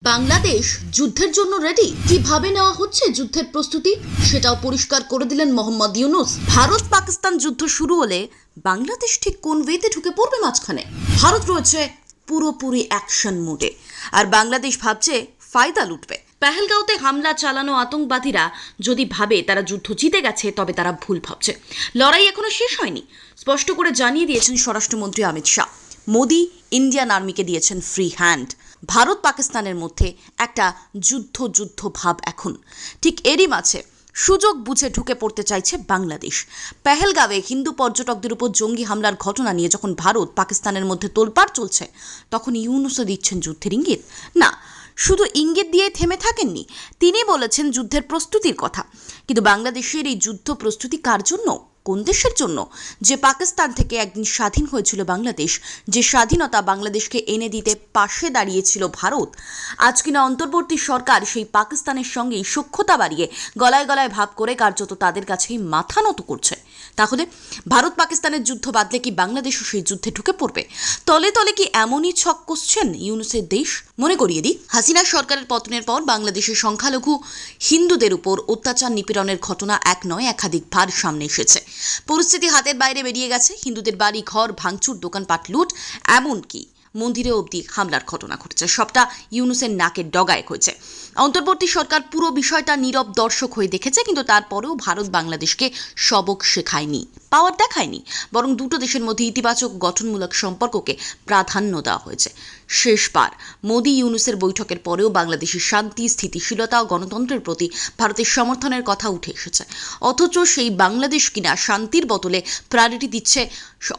বাংলাদেশ যুদ্ধের জন্য রেডি? কিভাবে নেওয়া হচ্ছে যুদ্ধের প্রস্তুতি সেটাও পরিষ্কার করে দিলেন মোহাম্মদ ইউনূস। ভারত পাকিস্তান যুদ্ধ শুরু হলে বাংলাদেশ ঠিক কোন ওয়েতে ঢুকে পড়বে মাঝখানে? ভারত রয়েছে পুরোপুরি অ্যাকশন মোডে, আর বাংলাদেশ ভাবছে ফায়দা লুটবে। পেহেলগাঁওতে হামলা চালানো আতঙ্কবাদীরা যদি ভাবে তারা যুদ্ধ জিতে গেছে, তবে তারা ভুল ভাবছে। লড়াই এখনো শেষ হয়নি, স্পষ্ট করে জানিয়ে দিয়েছেন স্বরাষ্ট্রমন্ত্রী অমিত শাহ। মোদি ইন্ডিয়ান আর্মিকে দিয়েছেন ফ্রি হ্যান্ড। ভারত পাকিস্তানের মধ্যে একটা যুদ্ধ ভাব এখন। ঠিক এরই মাঝে সুযোগ বুঝে ঢুকে পড়তে চাইছে বাংলাদেশ। পেহেলগাঁওয়ে হিন্দু পর্যটকদের উপর জঙ্গি হামলার ঘটনা নিয়ে যখন ভারত পাকিস্তানের মধ্যে তোলপাড় চলছে, তখন ইউনূসও দিচ্ছেন যুদ্ধের ইঙ্গিত। না, শুধু ইঙ্গিত দিয়ে থেমে থাকেননি, তিনি বলেছেন যুদ্ধের প্রস্তুতির কথা। কিন্তু বাংলাদেশের এই যুদ্ধ প্রস্তুতি কার জন্য, কোন দেশের জন্য? যে পাকিস্তান থেকে একদিন স্বাধীন হয়েছিল বাংলাদেশ, যে স্বাধীনতা বাংলাদেশকে এনে দিতে পাশে দাঁড়িয়েছিল ভারত, আজ কিনা অন্তর্বর্তী সরকার সেই পাকিস্তানের সঙ্গেই সখ্যতা বাড়িয়ে গলায় গলায় ভাব করে কার্যত তাদের কাছেই মাথা নত করছে। তাহলে ভারত পাকিস্তানের যুদ্ধ বাদলে কি বাংলাদেশও সেই যুদ্ধে ঢুকে পড়বে? তলে তলে কি এমনই ছক কষছেন ইউনূসের দেশ? মনে করিয়ে দিই, হাসিনা সরকারের পতনের পর বাংলাদেশের সংখ্যালঘু হিন্দুদের উপর অত্যাচার নিপীড়নের ঘটনা এক নয় একাধিকবার সামনে এসেছে। পরিস্থিতি হাতের বাইরে বেরিয়ে গেছে। হিন্দুদের বাড়ি ঘর ভাঙচুর, দোকানপাট লুট, এমনকি মন্দিরে অবধি হামলার ঘটনা ঘটেছে। সবটা ইউনূসের নাকের ডগায় হয়েছে। অন্তর্বর্তী সরকার পুরো বিষয়টা নীরব দর্শক হয়ে দেখেছে, কিন্তু তারপরেও ভারত বাংলাদেশকে সবক শেখায়নি, পাওয়ার দেখায়নি, বরং দুটো দেশের মধ্যে ইতিবাচক গঠনমূলক সম্পর্ককে প্রাধান্য দেওয়া হয়েছে। শেষবার মোদি ইউনূসের বৈঠকের পরেও বাংলাদেশের শান্তি, স্থিতিশীলতা ও গণতন্ত্রের প্রতি ভারতের সমর্থনের কথা উঠে এসেছে। অথচ সেই বাংলাদেশ কিনা শান্তির বদলে প্রায়োরিটি দিচ্ছে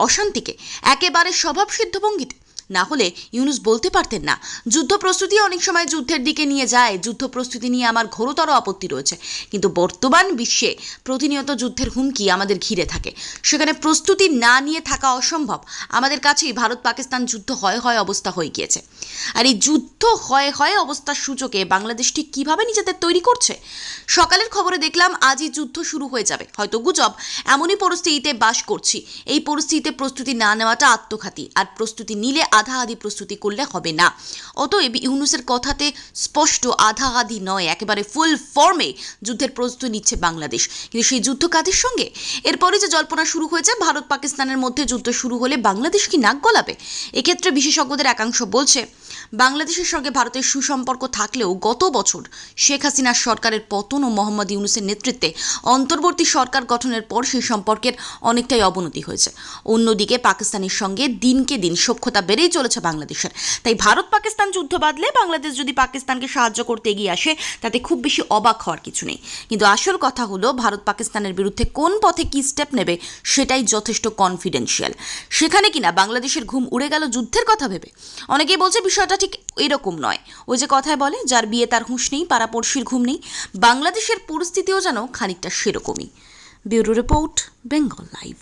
অশান্তিকে, একেবারে স্বভাবসিদ্ধ ভঙ্গিতে। না হলে ইউনূস বলতে পারতেন না, যুদ্ধ প্রস্তুতি অনেক সময় যুদ্ধের দিকে নিয়ে যায়, যুদ্ধ প্রস্তুতি নিয়ে আমার ঘোরতর আপত্তি রয়েছে। কিন্তু বর্তমান বিশ্বে প্রতিনিয়ত যুদ্ধের হুমকি আমাদের ঘিরে থাকে, সেখানে প্রস্তুতি না নিয়ে থাকা অসম্ভব। আমাদের কাছেই ভারত পাকিস্তান যুদ্ধ হয় অবস্থা হয়ে গিয়েছে। আর এই যুদ্ধ হয় অবস্থার সূচকে বাংলাদেশ ঠিক কীভাবে নিজেদের তৈরি করছে? সকালের খবরে দেখলাম আজই যুদ্ধ শুরু হয়ে যাবে, হয়তো গুজব। এমনই পরিস্থিতিতে বাস করছি। এই পরিস্থিতিতে প্রস্তুতি না নেওয়াটা আত্মঘাতী, আর প্রস্তুতি নিলে আধা আধি প্রস্তুতি করলে হবে না। অতএব ইউনূসের কথাতে স্পষ্ট, আধা আধি নয়, একেবারে ফুল ফর্মে যুদ্ধের প্রস্তুতি নিচ্ছে বাংলাদেশ। কিন্তু সেই যুদ্ধ কাদের সঙ্গে? এরপরে যে জল্পনা শুরু হয়েছে, ভারত পাকিস্তানের মধ্যে যুদ্ধ শুরু হলে বাংলাদেশ কি নাক গলাবে? এক্ষেত্রে বিশেষজ্ঞদের একাংশ বলছে, বাংলাদেশের সঙ্গে ভারতের সুসম্পর্ক থাকলেও গত বছর শেখ হাসিনার সরকারের পতন ও মোহাম্মদ ইউনূসের নেতৃত্বে অন্তর্বর্তী সরকার গঠনের পর সেই সম্পর্কের অনেকটাই অবনতি হয়েছে। অন্যদিকে পাকিস্তানের সঙ্গে দিনকে দিন সখ্যতা বেড়েই চলেছে বাংলাদেশের। তাই ভারত পাকিস্তান যুদ্ধ বাদলে বাংলাদেশ যদি পাকিস্তানকে সাহায্য করতে এগিয়ে আসে, তাতে খুব বেশি অবাক হওয়ার কিছু নেই। কিন্তু আসল কথা হলো, ভারত পাকিস্তানের বিরুদ্ধে কোন পথে কি স্টেপ নেবে সেটাই যথেষ্ট কনফিডেন্সিয়াল। সেখানে কিনা বাংলাদেশের ঘুম উড়ে গেল যুদ্ধের কথা ভেবে। অনেকেই বলছে বিষয়টা ঠিক এরকম নয়। ওই যে কথায় বলে, যার বিয়ে তার হুঁশ নেই, পাড়াপড়শির ঘুম নেই। বাংলাদেশের পরিস্থিতিও যেন খানিকটা সেরকমই। Bureau report, Bengal live.